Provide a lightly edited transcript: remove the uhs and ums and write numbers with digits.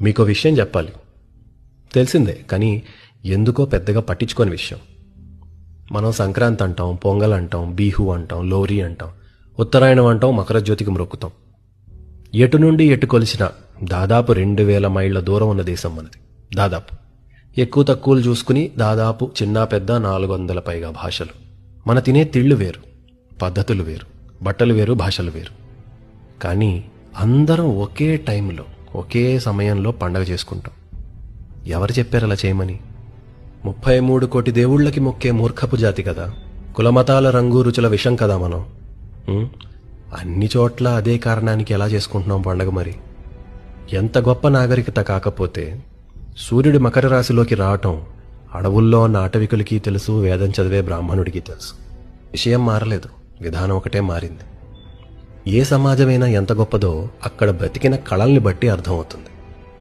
మీకో విషయం చెప్పాలి. తెలిసిందే, కానీ ఎందుకో పెద్దగా పట్టించుకోని విషయం. మనం సంక్రాంతి అంటాం, పొంగల్ అంటాం, బీహు అంటాం, లోరీ అంటాం, ఉత్తరాయణం అంటాం, మకర జ్యోతికి మ్రొక్కుతాం. ఎటు నుండి ఎటు కొలిసిన దాదాపు 2000 మైళ్ళ దూరం ఉన్న దేశం మనది. దాదాపు ఎక్కువ తక్కువలు చూసుకుని దాదాపు చిన్న పెద్ద 400 పైగా భాషలు. మన తినే తిళ్ళు వేరు, పద్ధతులు వేరు, బట్టలు వేరు, భాషలు వేరు. కానీ అందరం ఒకే టైంలో ఒకే సమయంలో పండగ చేసుకుంటాం. ఎవరు చెప్పారు అలా చేయమని? 33 కోటి దేవుళ్ళకి మొక్కే మూర్ఖపు జాతి కదా. కులమతాల రంగు రుచుల విషం కదా మనం. అన్ని చోట్ల అదే కారణానికి ఎలా చేసుకుంటున్నాం పండగ మరి? ఎంత గొప్ప నాగరికత కాకపోతే సూర్యుడి మకర రాశిలోకి రావటం అడవుల్లో ఉన్న అటవికులకి తెలుసు, వేదం చదివే బ్రాహ్మణుడికి తెలుసు. విషయం మారలేదు, విధానం ఒకటే మారింది. ఏ సమాజమైనా ఎంత గొప్పదో అక్కడ బ్రతికిన కళల్ని బట్టి అర్థమవుతుంది.